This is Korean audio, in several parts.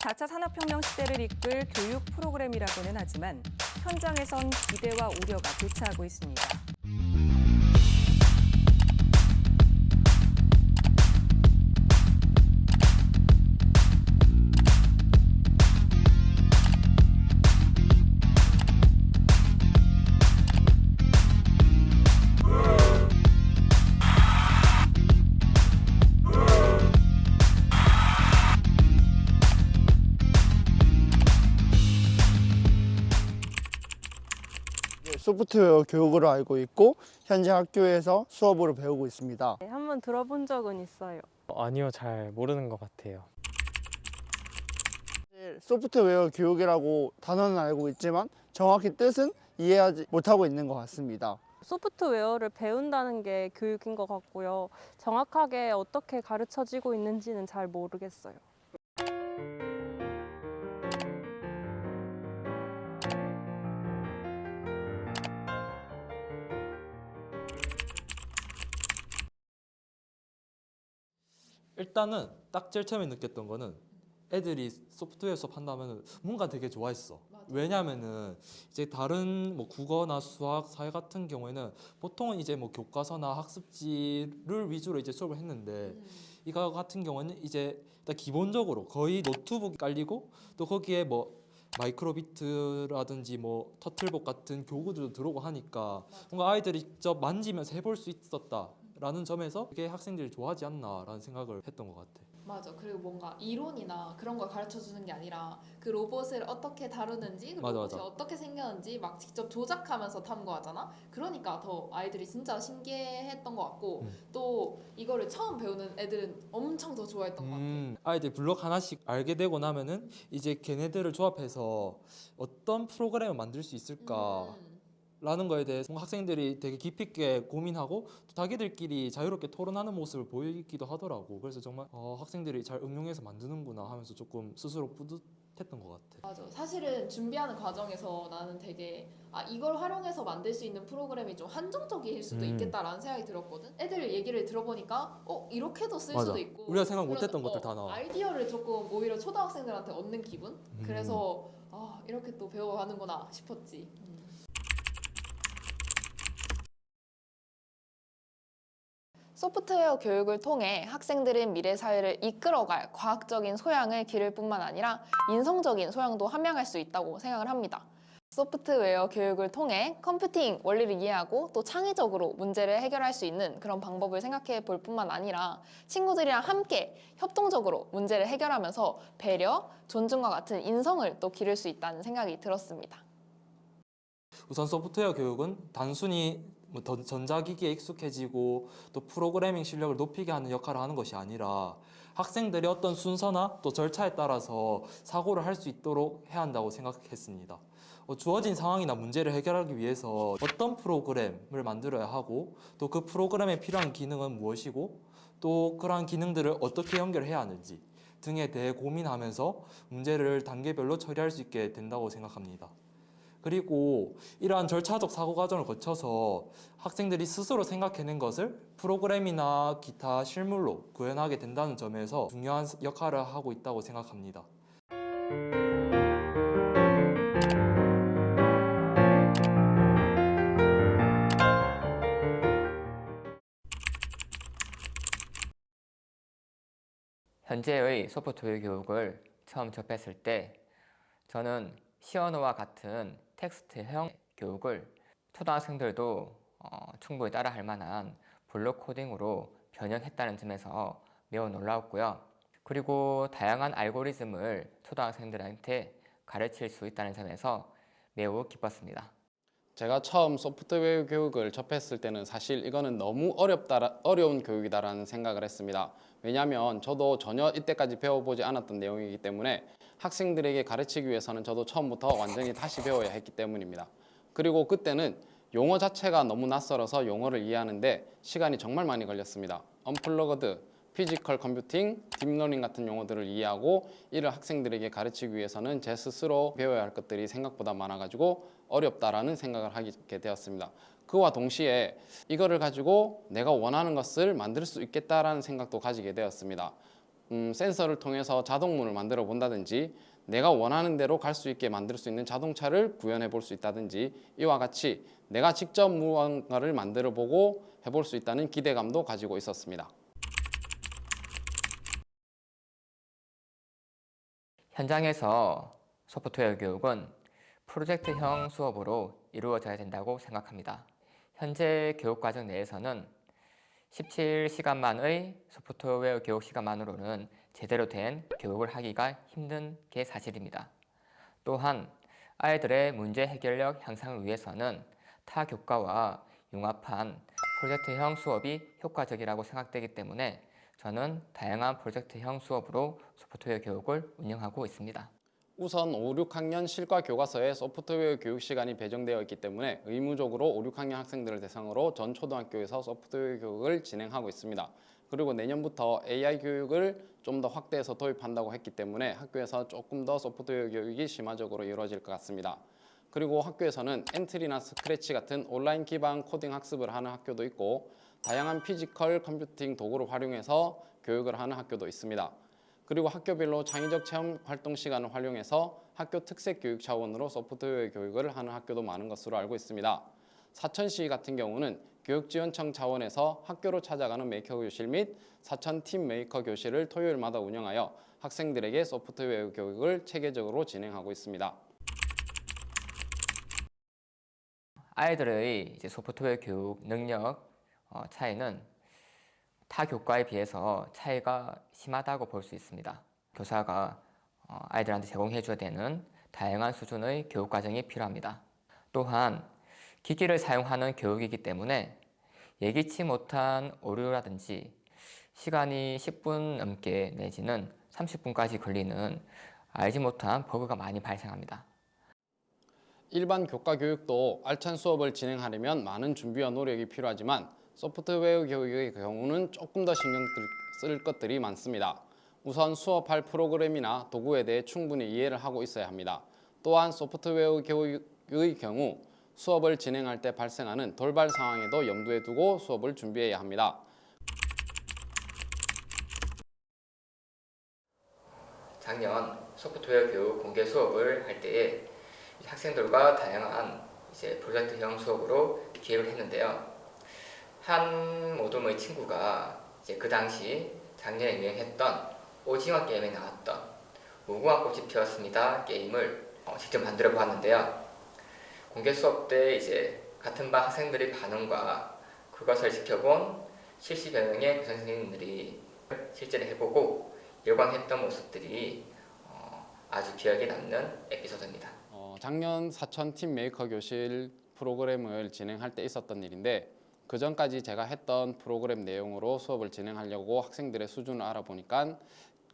4차 산업혁명 시대를 이끌 교육 프로그램이라고는 하지만 현장에선 기대와 우려가 교차하고 있습니다. 소프트웨어 교육으로 알고 있고 현재 학교에서 수업으로 배우고 있습니다. 네, 한번 들어본 적은 있어요. 아니요, 잘 모르는 것 같아요. 소프트웨어 교육이라고 단어는 알고 있지만 정확히 뜻은 이해하지 못하고 있는 것 같습니다. 소프트웨어를 배운다는 게 교육인 것 같고요. 정확하게 어떻게 가르쳐지고 있는지는 잘 모르겠어요. 일단은 딱 제일 처음에 느꼈던 거는 애들이 소프트웨어 수업 한다면 뭔가 되게 좋아했어. 왜냐면은 이제 다른 뭐 국어나 수학, 사회 같은 경우에는 보통은 이제 뭐 교과서나 학습지를 위주로 이제 수업을 했는데 이거 같은 경우는 이제 일단 기본적으로 거의 노트북이 깔리고 또 거기에 뭐 마이크로비트라든지 뭐 터틀봇 같은 교구들도 들어오고 하니까 뭔가 아이들이 직접 만지면서 해볼 수 있었다라는 점에서 그게 학생들이 좋아하지 않나라는 생각을 했던 것 같아. 맞아. 그리고 뭔가 이론이나 그런 걸 가르쳐 주는 게 아니라 그 로봇을 어떻게 다루는지, 그 맞아, 로봇이 맞아. 어떻게 생겼는지 막 직접 조작하면서 탐구하잖아. 그러니까 더 아이들이 진짜 신기해했던 것 같고 또 이거를 처음 배우는 애들은 엄청 더 좋아했던 것 같아. 아이들 블록 하나씩 알게 되고 나면은 이제 걔네들을 조합해서 어떤 프로그램을 만들 수 있을까 라는 거에 대해서 학생들이 되게 깊이 있게 고민하고 또 자기들끼리 자유롭게 토론하는 모습을 보이기도 하더라고. 그래서 정말 학생들이 잘 응용해서 만드는구나 하면서 조금 스스로 뿌듯했던 것 같아. 맞아. 사실은 준비하는 과정에서 나는 되게 이걸 활용해서 만들 수 있는 프로그램이 좀 한정적일 수도 있겠다라는 생각이 들었거든. 애들 얘기를 들어보니까 이렇게도 쓸 맞아. 수도 있고 우리가 생각 그런, 못했던 것들 다 나와. 아이디어를 조금 오히려 초등학생들한테 얻는 기분? 그래서 이렇게 또 배워가는구나 싶었지. 소프트웨어 교육을 통해 학생들은 미래 사회를 이끌어갈 과학적인 소양을 기를 뿐만 아니라 인성적인 소양도 함양할 수 있다고 생각을 합니다. 소프트웨어 교육을 통해 컴퓨팅 원리를 이해하고 또 창의적으로 문제를 해결할 수 있는 그런 방법을 생각해 볼 뿐만 아니라 친구들이랑 함께 협동적으로 문제를 해결하면서 배려, 존중과 같은 인성을 또 기를 수 있다는 생각이 들었습니다. 우선 소프트웨어 교육은 단순히 뭐 전자기기에 익숙해지고 또 프로그래밍 실력을 높이게 하는 역할을 하는 것이 아니라 학생들이 어떤 순서나 또 절차에 따라서 사고를 할 수 있도록 해야 한다고 생각했습니다. 주어진 상황이나 문제를 해결하기 위해서 어떤 프로그램을 만들어야 하고 또 그 프로그램에 필요한 기능은 무엇이고 또 그러한 기능들을 어떻게 연결해야 하는지 등에 대해 고민하면서 문제를 단계별로 처리할 수 있게 된다고 생각합니다. 그리고 이러한 절차적 사고 과정을 거쳐서 학생들이 스스로 생각해낸 것을 프로그램이나 기타 실물로 구현하게 된다는 점에서 중요한 역할을 하고 있다고 생각합니다. 현재의 소프트웨어 교육을 처음 접했을 때 저는 시언어와 같은 텍스트형 교육을 초등학생들도 충분히 따라할 만한 블록 코딩으로 변형했다는 점에서 매우 놀라웠고요. 그리고 다양한 알고리즘을 초등학생들한테 가르칠 수 있다는 점에서 매우 기뻤습니다. 제가 처음 소프트웨어 교육을 접했을 때는 사실 이거는 너무 어려운 교육이다라는 생각을 했습니다. 왜냐하면 저도 전혀 이때까지 배워보지 않았던 내용이기 때문에 학생들에게 가르치기 위해서는 저도 처음부터 완전히 다시 배워야 했기 때문입니다. 그리고 그때는 용어 자체가 너무 낯설어서 용어를 이해하는데 시간이 정말 많이 걸렸습니다. 언플러그드, 피지컬 컴퓨팅, 딥러닝 같은 용어들을 이해하고 이를 학생들에게 가르치기 위해서는 제 스스로 배워야 할 것들이 생각보다 많아가지고 어렵다라는 생각을 하게 되었습니다. 그와 동시에 이거를 가지고 내가 원하는 것을 만들 수 있겠다라는 생각도 가지게 되었습니다. 센서를 통해서 자동문을 만들어 본다든지 내가 원하는 대로 갈 수 있게 만들 수 있는 자동차를 구현해 볼 수 있다든지 이와 같이 내가 직접 무언가를 만들어 보고 해볼 수 있다는 기대감도 가지고 있었습니다. 현장에서 소프트웨어 교육은 프로젝트형 수업으로 이루어져야 된다고 생각합니다. 현재 교육과정 내에서는 17시간만의 소프트웨어 교육 시간만으로는 제대로 된 교육을 하기가 힘든 게 사실입니다. 또한 아이들의 문제 해결력 향상을 위해서는 타 교과와 융합한 프로젝트형 수업이 효과적이라고 생각되기 때문에 저는 다양한 프로젝트형 수업으로 소프트웨어 교육을 운영하고 있습니다. 우선 5, 6학년 실과 교과서에 소프트웨어 교육 시간이 배정되어 있기 때문에 의무적으로 5, 6학년 학생들을 대상으로 전 초등학교에서 소프트웨어 교육을 진행하고 있습니다. 그리고 내년부터 AI 교육을 좀 더 확대해서 도입한다고 했기 때문에 학교에서 조금 더 소프트웨어 교육이 심화적으로 이루어질 것 같습니다. 그리고 학교에서는 엔트리나 스크래치 같은 온라인 기반 코딩 학습을 하는 학교도 있고 다양한 피지컬 컴퓨팅 도구를 활용해서 교육을 하는 학교도 있습니다. 그리고 학교별로 창의적 체험 활동 시간을 활용해서 학교 특색 교육 차원으로 소프트웨어 교육을 하는 학교도 많은 것으로 알고 있습니다. 사천시 같은 경우는 교육지원청 차원에서 학교로 찾아가는 메이커 교실 및 사천 팀 메이커 교실을 토요일마다 운영하여 학생들에게 소프트웨어 교육을 체계적으로 진행하고 있습니다. 아이들의 소프트웨어 교육 능력 차이는 타 교과에 비해서 차이가 심하다고 볼 수 있습니다. 교사가 아이들한테 제공해 줘야 되는 다양한 수준의 교육 과정이 필요합니다. 또한 기기를 사용하는 교육이기 때문에 예기치 못한 오류라든지 시간이 10분 넘게 내지는 30분까지 걸리는 알지 못한 버그가 많이 발생합니다. 일반 교과 교육도 알찬 수업을 진행하려면 많은 준비와 노력이 필요하지만 소프트웨어 교육의 경우는 조금 더 신경 쓸 것들이 많습니다. 우선 수업할 프로그램이나 도구에 대해 충분히 이해를 하고 있어야 합니다. 또한 소프트웨어 교육의 경우 수업을 진행할 때 발생하는 돌발 상황에도 염두에 두고 수업을 준비해야 합니다. 작년 소프트웨어 교육 공개 수업을 할 때에 학생들과 다양한 프로젝트형 수업으로 기획을 했는데요. 한 모둠의 친구가 그 당시 작년에 유행했던 오징어 게임에 나왔던 무궁화 꽃이 피었습니다 게임을 직접 만들어 보았는데요. 공개 수업 때 같은 반 학생들의 반응과 그것을 지켜본 70여 명의 교사 선생님들이 실제로 해보고 열광했던 모습들이 아주 기억에 남는 에피소드입니다. 작년 사천 팀 메이커 교실 프로그램을 진행할 때 있었던 일인데 그 전까지 제가 했던 프로그램 내용으로 수업을 진행하려고 학생들의 수준을 알아보니까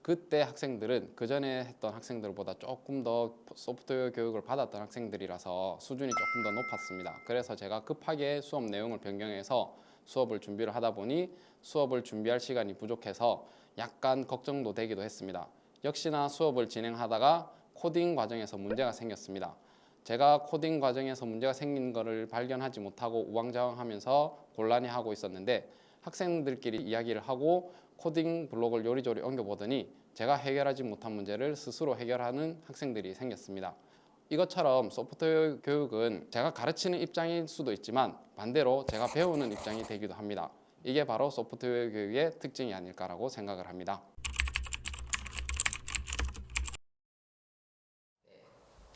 그때 학생들은 그 전에 했던 학생들보다 조금 더 소프트웨어 교육을 받았던 학생들이라서 수준이 조금 더 높았습니다. 그래서 제가 급하게 수업 내용을 변경해서 수업을 준비를 하다 보니 수업을 준비할 시간이 부족해서 약간 걱정도 되기도 했습니다. 역시나 수업을 진행하다가 코딩 과정에서 문제가 생겼습니다. 제가 코딩 과정에서 문제가 생긴 것을 발견하지 못하고 우왕좌왕하면서 곤란해하고 있었는데 학생들끼리 이야기를 하고 코딩 블록을 요리조리 옮겨보더니 제가 해결하지 못한 문제를 스스로 해결하는 학생들이 생겼습니다. 이것처럼 소프트웨어 교육은 제가 가르치는 입장일 수도 있지만 반대로 제가 배우는 입장이 되기도 합니다. 이게 바로 소프트웨어 교육의 특징이 아닐까라고 생각을 합니다.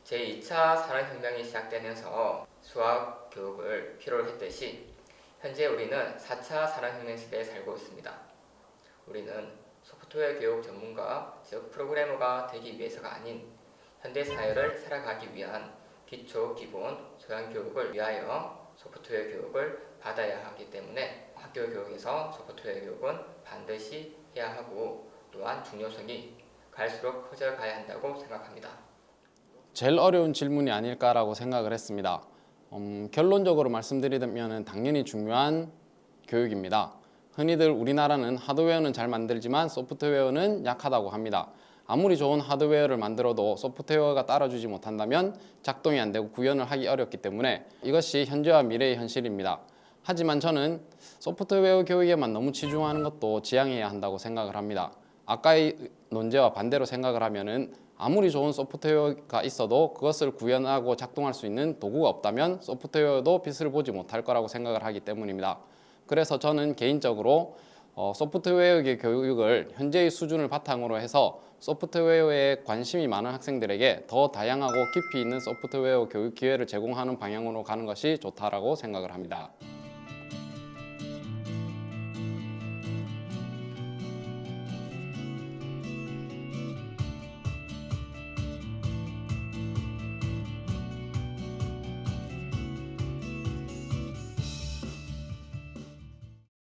제2차 산업혁명이 시작되면서 수학 교육을 필요로 했듯이 현재 우리는 4차 산업혁명 시대에 살고 있습니다. 우리는 소프트웨어 교육 전문가, 즉 프로그래머가 되기 위해서가 아닌 현대 사회를 살아가기 위한 기초, 기본, 소양 교육을 위하여 소프트웨어 교육을 받아야 하기 때문에 학교 교육에서 소프트웨어 교육은 반드시 해야 하고 또한 중요성이 갈수록 커져가야 한다고 생각합니다. 제일 어려운 질문이 아닐까라고 생각을 했습니다. 결론적으로 말씀드리면 당연히 중요한 교육입니다. 흔히들 우리나라는 하드웨어는 잘 만들지만 소프트웨어는 약하다고 합니다. 아무리 좋은 하드웨어를 만들어도 소프트웨어가 따라주지 못한다면 작동이 안 되고 구현을 하기 어렵기 때문에 이것이 현재와 미래의 현실입니다. 하지만 저는 소프트웨어 교육에만 너무 치중하는 것도 지양해야 한다고 생각을 합니다. 아까의 논제와 반대로 생각을 하면은 아무리 좋은 소프트웨어가 있어도 그것을 구현하고 작동할 수 있는 도구가 없다면 소프트웨어도 빛을 보지 못할 거라고 생각을 하기 때문입니다. 그래서 저는 개인적으로 소프트웨어의 교육을 현재의 수준을 바탕으로 해서 소프트웨어에 관심이 많은 학생들에게 더 다양하고 깊이 있는 소프트웨어 교육 기회를 제공하는 방향으로 가는 것이 좋다라고 생각을 합니다.